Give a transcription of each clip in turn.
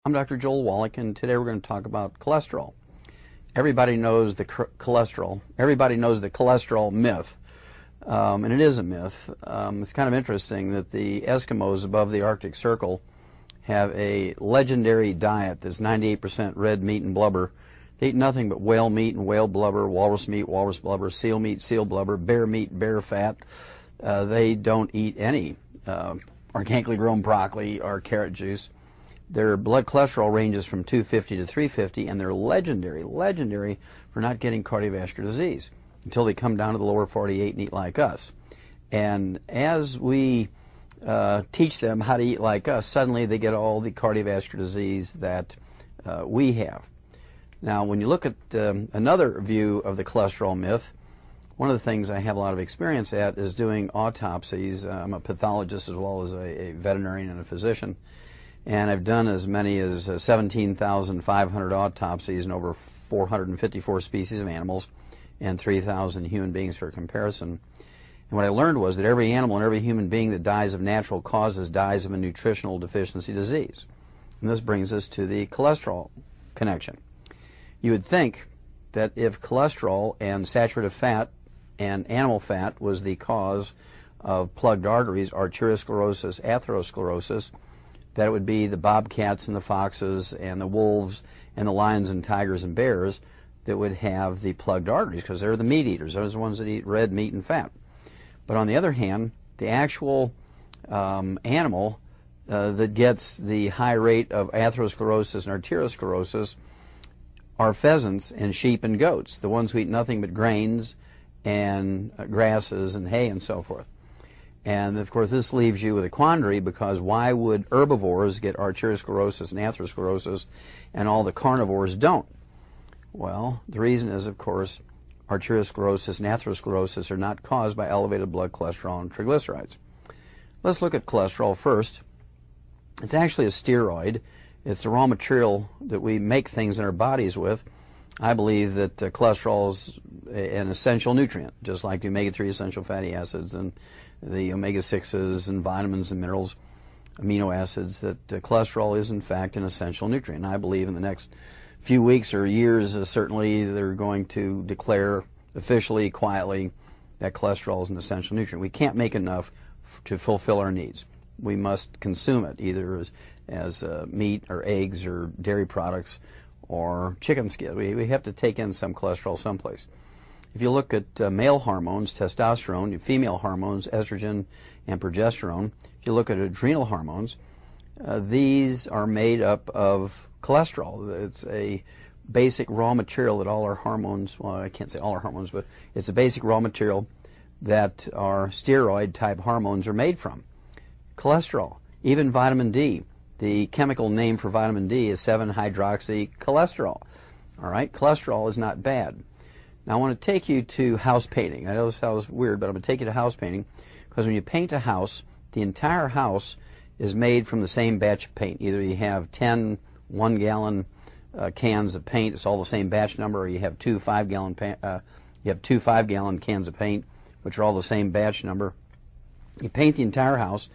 I'm Dr. Joel Wallach, and today we're going to talk about cholesterol. Everybody knows the cholesterol. Everybody knows the cholesterol myth, and it is a myth. It's kind of interesting that the Eskimos above the Arctic Circle have a legendary diet that's 98% red meat and blubber. They eat nothing but whale meat and whale blubber, walrus meat, walrus blubber, seal meat, seal blubber, bear meat, bear fat. They don't eat any organically grown broccoli or carrot juice. Their blood cholesterol ranges from 250 to 350, and they're legendary for not getting cardiovascular disease until they come down to the lower 48 and eat like us. And as we teach them how to eat like us, suddenly they get all the cardiovascular disease that we have. Now, when you look at another view of the cholesterol myth, one of the things I have a lot of experience at is doing autopsies. I'm a pathologist as well as a veterinarian and a physician. And I've done as many as 17,500 autopsies in over 454 species of animals and 3,000 human beings for comparison. And what I learned was that every animal and every human being that dies of natural causes dies of a nutritional deficiency disease. And this brings us to the cholesterol connection. You would think that if cholesterol and saturated fat and animal fat was the cause of plugged arteries, arteriosclerosis, atherosclerosis, that it would be the bobcats and the foxes and the wolves and the lions and tigers and bears that would have the plugged arteries, because they're the meat eaters. Those are the ones that eat red meat and fat. But on the other hand, the actual animal that gets the high rate of atherosclerosis and arteriosclerosis are pheasants and sheep and goats, the ones who eat nothing but grains and grasses and hay and so forth. And, of course, this leaves you with a quandary, because why would herbivores get arteriosclerosis and atherosclerosis and all the carnivores don't? Well, the reason is, of course, arteriosclerosis and atherosclerosis are not caused by elevated blood cholesterol and triglycerides. Let's look at cholesterol first. It's actually a steroid. It's the raw material that we make things in our bodies with. I believe that cholesterol is an essential nutrient, just like the omega-3 essential fatty acids and the omega-6s and vitamins and minerals, amino acids, that cholesterol is in fact an essential nutrient. And I believe in the next few weeks or years, certainly they're going to declare officially, quietly, that cholesterol is an essential nutrient. We can't make enough to fulfill our needs. We must consume it either as meat or eggs or dairy products or chicken skin. We have to take in some cholesterol someplace. If you look at male hormones, testosterone, female hormones, estrogen and progesterone, if you look at adrenal hormones, these are made up of cholesterol. It's a basic raw material that all our hormones, well, I can't say all our hormones, but it's a basic raw material that our steroid-type hormones are made from. Cholesterol, even vitamin D. The chemical name for vitamin D is 7-hydroxycholesterol. All right, cholesterol is not bad. Now I want to take you to house painting. I know this sounds weird, but I'm going to take you to house painting, because when you paint a house, the entire house is made from the same batch of paint. Either you have 10 1-gallon cans of paint, it's all the same batch number, or you have two 5-gallon cans of paint, which are all the same batch number. You paint the entire house,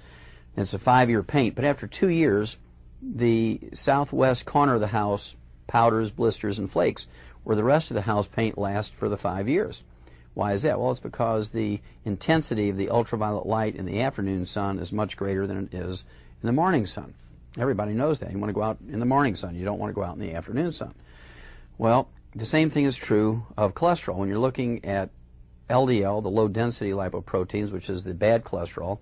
and it's a 5-year paint, but after 2 years, the southwest corner of the house powders, blisters, and flakes, where the rest of the house paint lasts for the 5 years. Why is that? Well, it's because the intensity of the ultraviolet light in the afternoon sun is much greater than it is in the morning sun. Everybody knows that. You want to go out in the morning sun. You don't want to go out in the afternoon sun. Well, the same thing is true of cholesterol. When you're looking at LDL, the low-density lipoproteins, which is the bad cholesterol,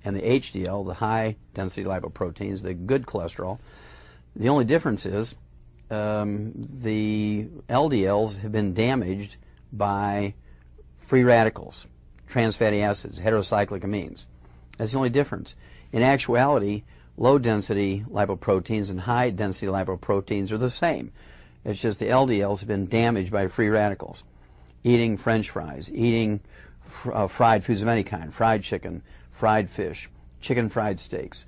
and the HDL, the high-density lipoproteins, the good cholesterol, the only difference is the LDLs have been damaged by free radicals, trans fatty acids, heterocyclic amines. That's the only difference. In actuality, low-density lipoproteins and high-density lipoproteins are the same. It's just the LDLs have been damaged by free radicals. Eating French fries, eating fried foods of any kind, fried chicken, fried fish, chicken fried steaks,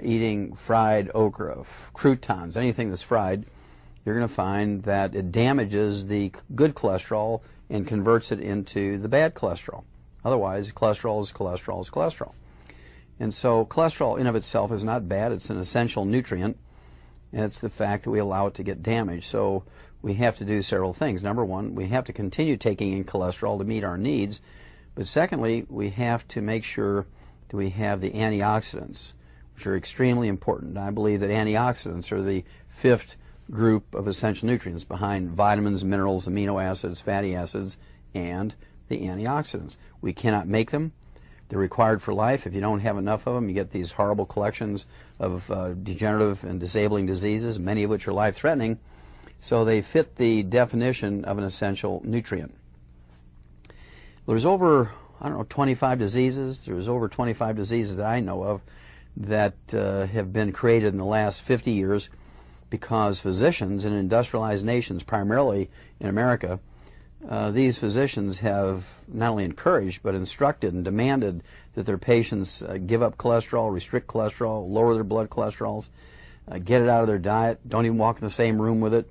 eating fried okra, croutons, anything that's fried, you're going to find that it damages the good cholesterol and converts it into the bad cholesterol. Otherwise, cholesterol is cholesterol is cholesterol. And so cholesterol in of itself is not bad. It's an essential nutrient. and it's the fact that we allow it to get damaged. So we have to do several things. Number one, we have to continue taking in cholesterol to meet our needs, but secondly, we have to make sure that we have the antioxidants, which are extremely important. I believe that antioxidants are the fifth group of essential nutrients behind vitamins, minerals, amino acids, fatty acids, and the antioxidants. We cannot make them. They're required for life. If you don't have enough of them, you get these horrible collections of degenerative and disabling diseases, many of which are life-threatening. So they fit the definition of an essential nutrient. There's over, 25 diseases. There's over 25 diseases that I know of that have been created in the last 50 years because physicians in industrialized nations, primarily in America, these physicians have not only encouraged but instructed and demanded that their patients give up cholesterol, restrict cholesterol, lower their blood cholesterols, get it out of their diet, don't even walk in the same room with it.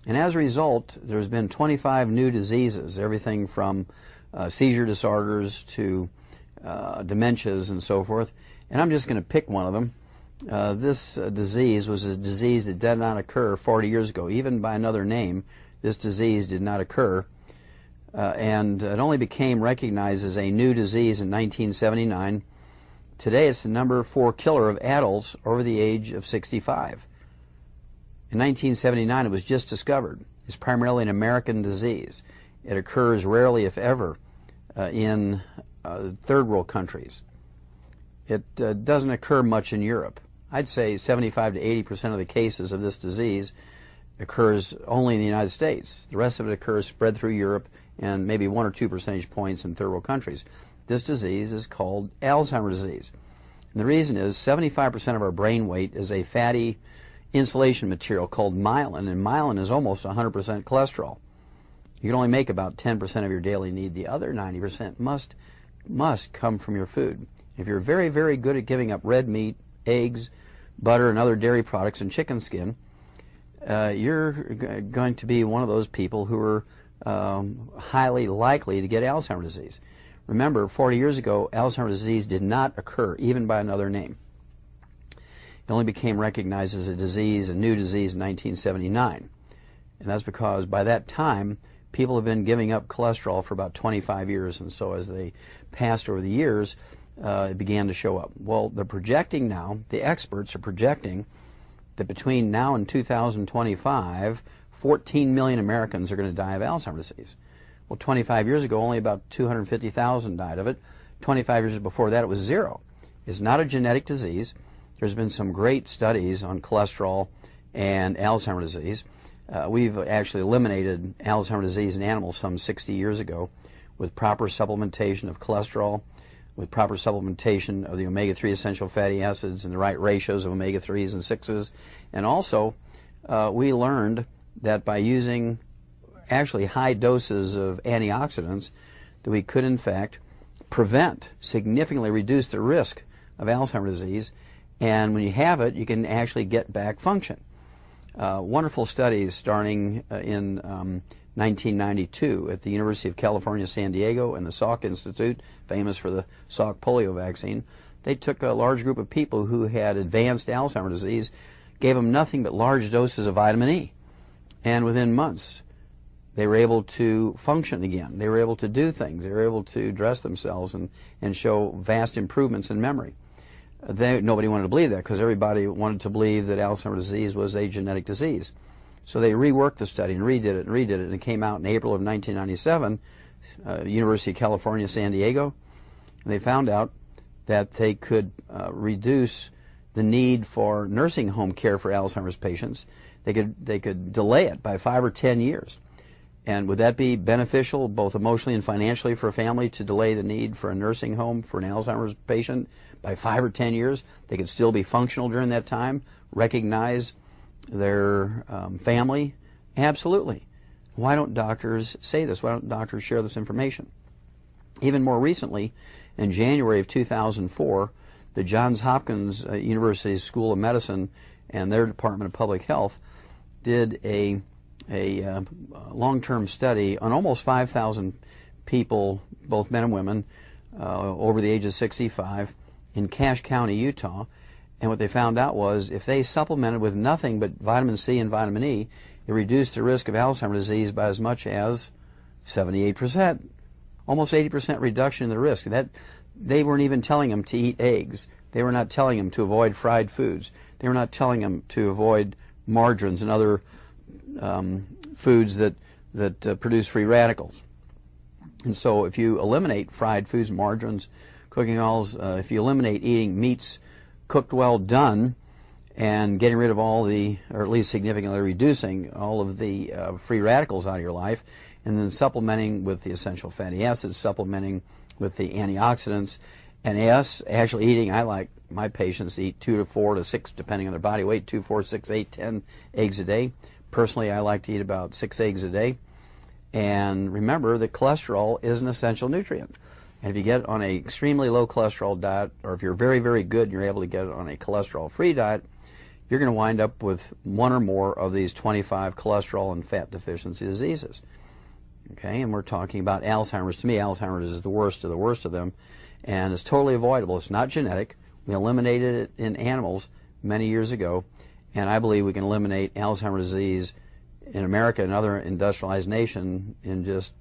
And as a result, there's been 25 new diseases, everything from seizure disorders to dementias and so forth. And I'm just going to pick one of them. This disease was a disease that did not occur 40 years ago. Even by another name, this disease did not occur. And it only became recognized as a new disease in 1979. Today it's the number 4 killer of adults over the age of 65. In 1979 it was just discovered. It's primarily an American disease. It occurs rarely, if ever, in third world countries. It doesn't occur much in Europe. I'd say 75 to 80% of the cases of this disease occurs only in the United States. The rest of it occurs spread through Europe and maybe 1 or 2 percentage points in third world countries. This disease is called Alzheimer's disease. And the reason is 75% of our brain weight is a fatty insulation material called myelin, and myelin is almost 100% cholesterol. You can only make about 10% of your daily need. The other 90% must come from your food. If you're very, very good at giving up red meat, eggs, butter, and other dairy products, and chicken skin, you're going to be one of those people who are highly likely to get Alzheimer's disease. Remember, 40 years ago, Alzheimer's disease did not occur, even by another name. It only became recognized as a disease, a new disease, in 1979. And that's because by that time, people have been giving up cholesterol for about 25 years, and so as they passed over the years, it began to show up. Well, they're projecting now, the experts are projecting that between now and 2025, 14 million Americans are going to die of Alzheimer's disease. Well, 25 years ago, only about 250,000 died of it. 25 years before that, it was 0. It's not a genetic disease. There's been some great studies on cholesterol and Alzheimer's disease. We've actually eliminated Alzheimer's disease in animals some 60 years ago with proper supplementation of cholesterol, with proper supplementation of the omega-3 essential fatty acids and the right ratios of omega-3s and 6s. And also, we learned that by using actually high doses of antioxidants, that we could in fact prevent, significantly reduce the risk of Alzheimer's disease. And when you have it, you can actually get back function. Wonderful studies starting in 1992 at the University of California, San Diego, and the Salk Institute, famous for the Salk polio vaccine. They took a large group of people who had advanced Alzheimer's disease, gave them nothing but large doses of vitamin E, and within months they were able to function again. They were able to do things. They were able to dress themselves and show vast improvements in memory. Nobody wanted to believe that because everybody wanted to believe that Alzheimer's disease was a genetic disease. So they reworked the study and redid it, and it came out in April of 1997, University of California, San Diego. And they found out that they could reduce the need for nursing home care for Alzheimer's patients. They could delay it by 5 or 10 years. And would that be beneficial, both emotionally and financially, for a family to delay the need for a nursing home for an Alzheimer's patient by 5 or 10 years? They could still be functional during that time, recognize their family? Absolutely. Why don't doctors say this? Why don't doctors share this information? Even more recently, in January of 2004, the Johns Hopkins University School of Medicine and their Department of Public Health did a long-term study on almost 5,000 people, both men and women, over the age of 65 in Cache County, Utah, And what they found out was if they supplemented with nothing but vitamin C and vitamin E, it reduced the risk of Alzheimer's disease by as much as 78%, almost 80% reduction in the risk. That they weren't even telling them to eat eggs. They were not telling them to avoid fried foods. They were not telling them to avoid margarines and other foods that produce free radicals. And so if you eliminate fried foods, margarines, cooking oils, if you eliminate eating meats cooked well done and getting rid of all the, or at least significantly reducing all of the free radicals out of your life, and then supplementing with the essential fatty acids, supplementing with the antioxidants, and yes, actually eating, I like my patients to eat 2 to 4 to 6, depending on their body weight, 2, 4, 6, 8, 10 eggs a day. Personally, I like to eat about 6 eggs a day. And remember that cholesterol is an essential nutrient. And if you get on an extremely low cholesterol diet, or if you're very, very good and you're able to get on a cholesterol-free diet, you're going to wind up with one or more of these 25 cholesterol and fat deficiency diseases. Okay, and we're talking about Alzheimer's. To me, Alzheimer's is the worst of them, and it's totally avoidable. It's not genetic. We eliminated it in animals many years ago, and I believe we can eliminate Alzheimer's disease in America and other industrialized nations in just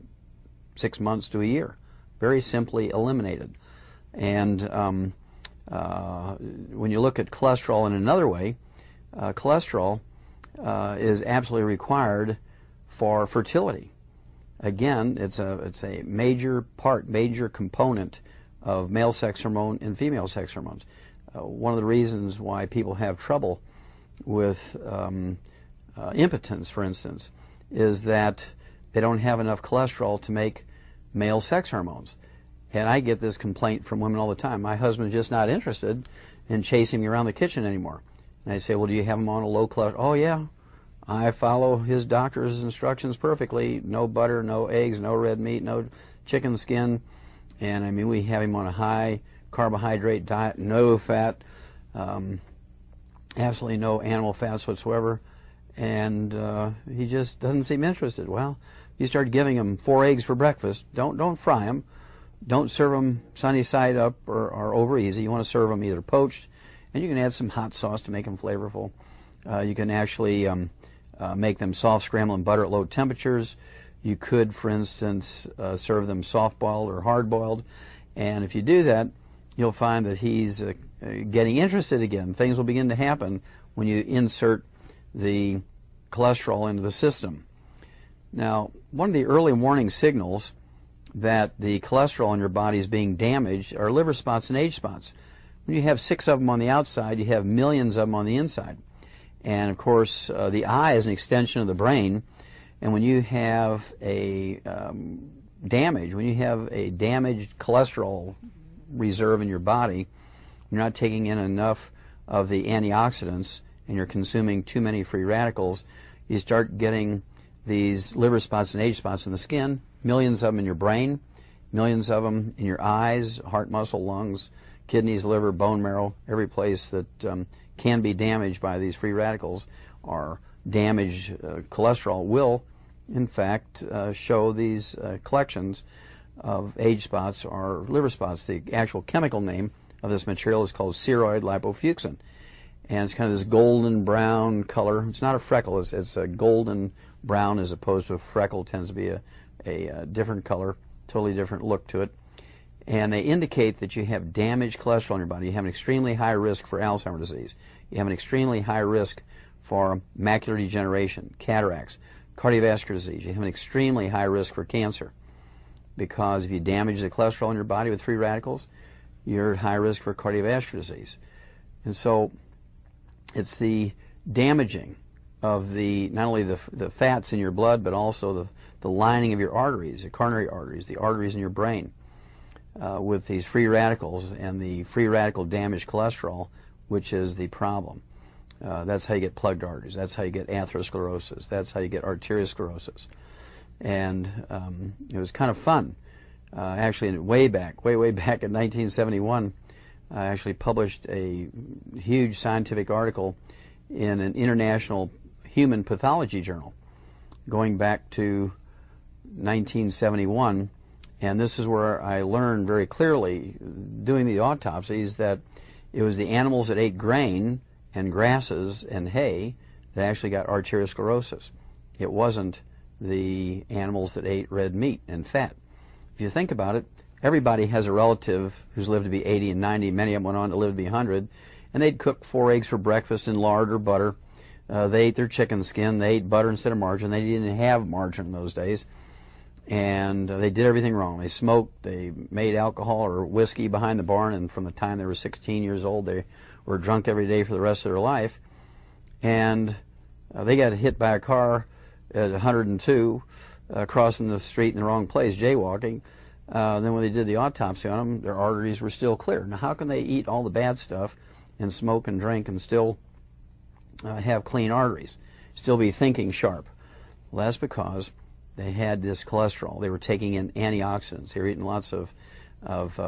6 months to a year. Very simply eliminated. And when you look at cholesterol in another way, cholesterol is absolutely required for fertility. Again, it's a major component of male sex hormone and female sex hormones. One of the reasons why people have trouble with impotence, for instance, is that they don't have enough cholesterol to make male sex hormones. And I get this complaint from women all the time. My husband's just not interested in chasing me around the kitchen anymore. And I say, well, do you have him on a low cholesterol? Oh, yeah. I follow his doctor's instructions perfectly. No butter, no eggs, no red meat, no chicken skin. And I mean, we have him on a high carbohydrate diet, no fat, absolutely no animal fats whatsoever. And he just doesn't seem interested. Well, you start giving him 4 eggs for breakfast. Don't fry them. Don't serve them sunny side up or over easy. You want to serve them either poached, and you can add some hot sauce to make them flavorful. You can actually make them soft scrambled in butter at low temperatures. You could, for instance, serve them soft-boiled or hard-boiled. And if you do that, you'll find that he's getting interested again. Things will begin to happen when you insert the cholesterol into the system. Now, one of the early warning signals that the cholesterol in your body is being damaged are liver spots and age spots. When you have 6 of them on the outside, you have millions of them on the inside. And of course, the eye is an extension of the brain. And when you have a damaged cholesterol reserve in your body, you're not taking in enough of the antioxidants and you're consuming too many free radicals, you start getting these liver spots and age spots in the skin, millions of them in your brain, millions of them in your eyes, heart muscle, lungs, kidneys, liver, bone marrow, every place that can be damaged by these free radicals or damaged cholesterol will, in fact, show these collections of age spots or liver spots. The actual chemical name of this material is called ceroid lipofucsin. And it's kind of this golden brown color. It's not a freckle. It's a golden brown as opposed to a freckle. It tends to be a different color, totally different look to it. And they indicate that you have damaged cholesterol in your body. You have an extremely high risk for Alzheimer's disease. You have an extremely high risk for macular degeneration, cataracts, cardiovascular disease. You have an extremely high risk for cancer because if you damage the cholesterol in your body with free radicals, you're at high risk for cardiovascular disease. And so it's the damaging of the not only the fats in your blood, but also the lining of your arteries, the coronary arteries, the arteries in your brain, with these free radicals and the free radical damaged cholesterol, which is the problem. That's how you get plugged arteries. That's how you get atherosclerosis. That's how you get arteriosclerosis. And it was kind of fun. Actually, way back in 1971, I actually published a huge scientific article in an international human pathology journal going back to 1971. And this is where I learned very clearly, doing the autopsies, that It was the animals that ate grain and grasses and hay that actually got arteriosclerosis. It wasn't the animals that ate red meat and fat. If you think about it, everybody has a relative who's lived to be 80 and 90. Many of them went on to live to be 100. And they'd cook 4 eggs for breakfast in lard or butter. They ate their chicken skin. They ate butter instead of margarine. They didn't have margarine in those days. And they did everything wrong. They smoked. They made alcohol or whiskey behind the barn. And from the time they were 16 years old, they were drunk every day for the rest of their life. And they got hit by a car at 102, crossing the street in the wrong place, jaywalking. Then when they did the autopsy on them, their arteries were still clear. Now, how can they eat all the bad stuff and smoke and drink and still have clean arteries, still be thinking sharp? Well, that's because they had this cholesterol. They were taking in antioxidants. They were eating lots of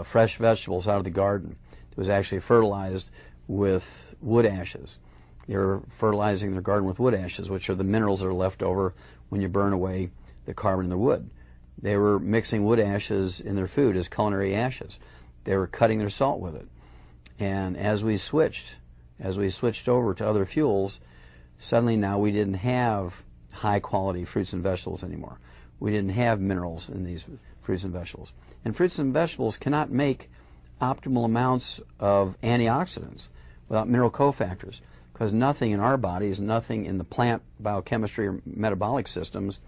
fresh vegetables out of the garden. It was actually fertilized with wood ashes. They were fertilizing their garden with wood ashes, which are the minerals that are left over when you burn away the carbon in the wood. They were mixing wood ashes in their food as culinary ashes. They were cutting their salt with it. And as we switched over to other fuels, suddenly now we didn't have high-quality fruits and vegetables anymore. We didn't have minerals in these fruits and vegetables. And fruits and vegetables cannot make optimal amounts of antioxidants without mineral cofactors, because nothing in our bodies, nothing in the plant biochemistry or metabolic systems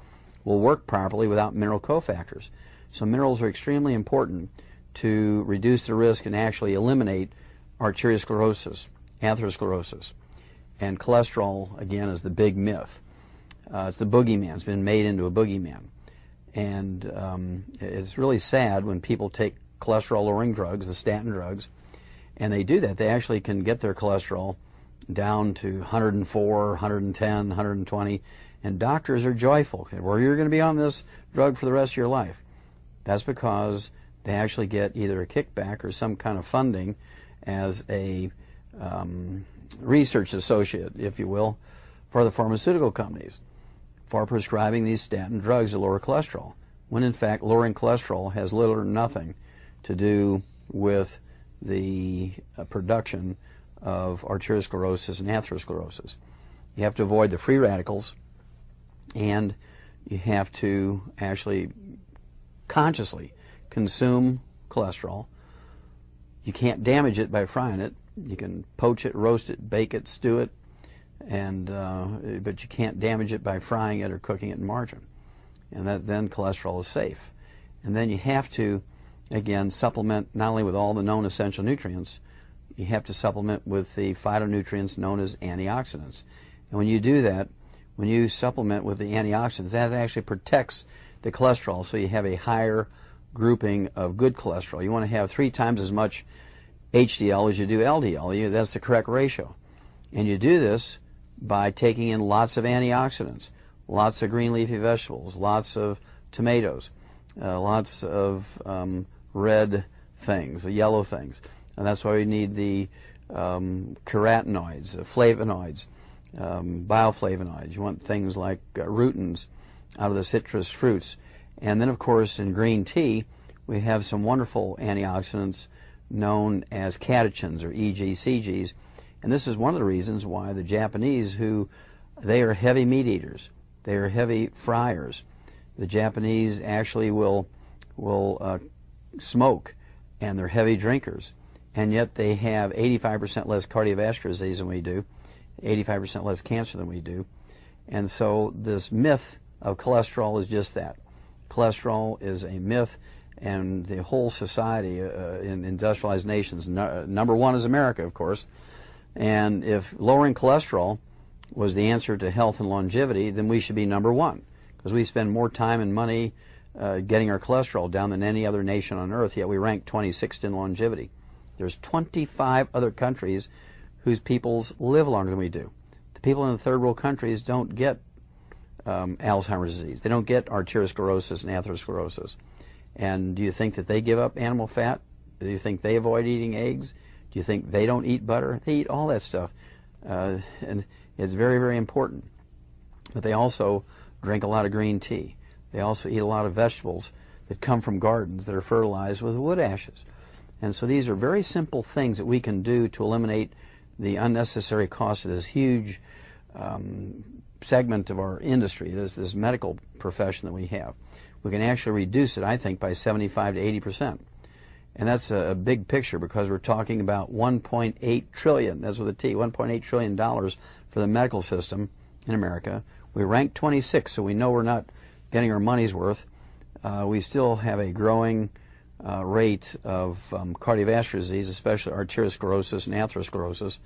will work properly without mineral cofactors. So minerals are extremely important to reduce the risk and actually eliminate arteriosclerosis, atherosclerosis. And cholesterol, again, is the big myth. It's the boogeyman. It's been made into a boogeyman. And it's really sad when people take cholesterol-lowering drugs, the statin drugs, and they do that. They actually can get their cholesterol down to 104, 110, 120, and doctors are joyful. Well, you're going to be on this drug for the rest of your life. That's because they actually get either a kickback or some kind of funding as a research associate, if you will, for the pharmaceutical companies for prescribing these statin drugs to lower cholesterol, when in fact lowering cholesterol has little or nothing to do with the production of arteriosclerosis and atherosclerosis. You have to avoid the free radicals, and you have to actually consciously consume cholesterol. You can't damage it by frying it. You can poach it, roast it, bake it, stew it, but you can't damage it by frying it or cooking it in margarine. And then cholesterol is safe. And then you have to, again, supplement not only with all the known essential nutrients, you have to supplement with the phytonutrients known as antioxidants. And when you do that, when you supplement with the antioxidants, that actually protects the cholesterol, so you have a higher grouping of good cholesterol. You want to have 3 times as much HDL as you do LDL. That's the correct ratio. And you do this by taking in lots of antioxidants, lots of green leafy vegetables, lots of tomatoes, lots of red things, yellow things. And that's why we need the carotenoids, flavonoids, bioflavonoids. You want things like rutins out of the citrus fruits. And then, of course, in green tea, we have some wonderful antioxidants known as catechins, or EGCGs. And this is one of the reasons why the Japanese, they are heavy meat eaters, they are heavy fryers. The Japanese actually will smoke, and they're heavy drinkers. And yet they have 85% less cardiovascular disease than we do, 85% less cancer than we do. And so this myth of cholesterol is just that. Cholesterol is a myth, and the whole society in industrialized nations, number one is America, of course, and if lowering cholesterol was the answer to health and longevity, then we should be number one, because we spend more time and money getting our cholesterol down than any other nation on earth, yet we rank 26th in longevity. There's 25 other countries whose peoples live longer than we do. The people in the third world countries don't get Alzheimer's disease. They don't get arteriosclerosis and atherosclerosis. And do you think that they give up animal fat? Do you think they avoid eating eggs? Do you think they don't eat butter? They eat all that stuff. And it's very, very important. But they also drink a lot of green tea. They also eat a lot of vegetables that come from gardens that are fertilized with wood ashes. And so these are very simple things that we can do to eliminate the unnecessary cost of this huge segment of our industry, this medical profession that we have. We can actually reduce it, I think, by 75 to 80%. And that's a big picture, because we're talking about 1.8 trillion, that's with a T, $1.8 trillion for the medical system in America. We rank 26, so we know we're not getting our money's worth. We still have a growing rate of cardiovascular disease, especially arteriosclerosis and atherosclerosis.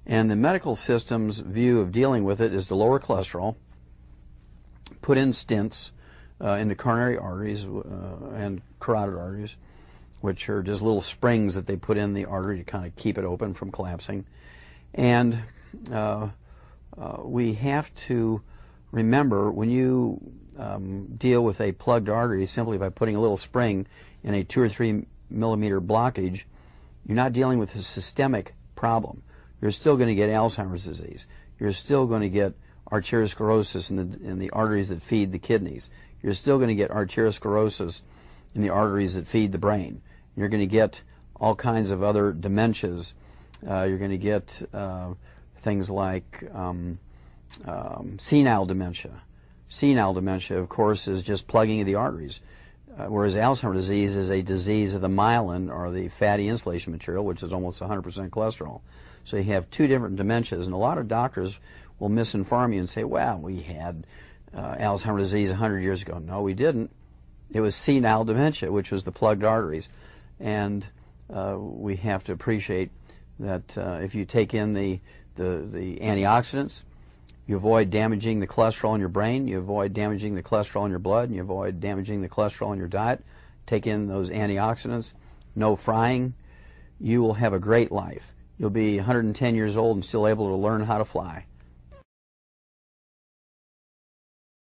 And the medical system's view of dealing with it is to lower cholesterol, put in stents into coronary arteries and carotid arteries, which are just little springs that they put in the artery to kind of keep it open from collapsing. And we have to remember, when you deal with a plugged artery simply by putting a little spring in a 2 or 3 millimeter blockage, you're not dealing with a systemic problem. You're still going to get Alzheimer's disease. You're still going to get arteriosclerosis in the arteries that feed the kidneys. You're still going to get arteriosclerosis in the arteries that feed the brain. You're going to get all kinds of other dementias. You're going to get things like senile dementia. Senile dementia, of course, is just plugging of the arteries, whereas Alzheimer's disease is a disease of the myelin, or the fatty insulation material, which is almost 100% cholesterol. So you have two different dementias, and a lot of doctors will misinform you and say, well, we had Alzheimer's disease 100 years ago. No, we didn't. It was senile dementia, which was the plugged arteries. And we have to appreciate that if you take in the antioxidants, you avoid damaging the cholesterol in your brain, you avoid damaging the cholesterol in your blood, and you avoid damaging the cholesterol in your diet. Take in those antioxidants, no frying, you will have a great life. You'll be 110 years old and still able to learn how to fly.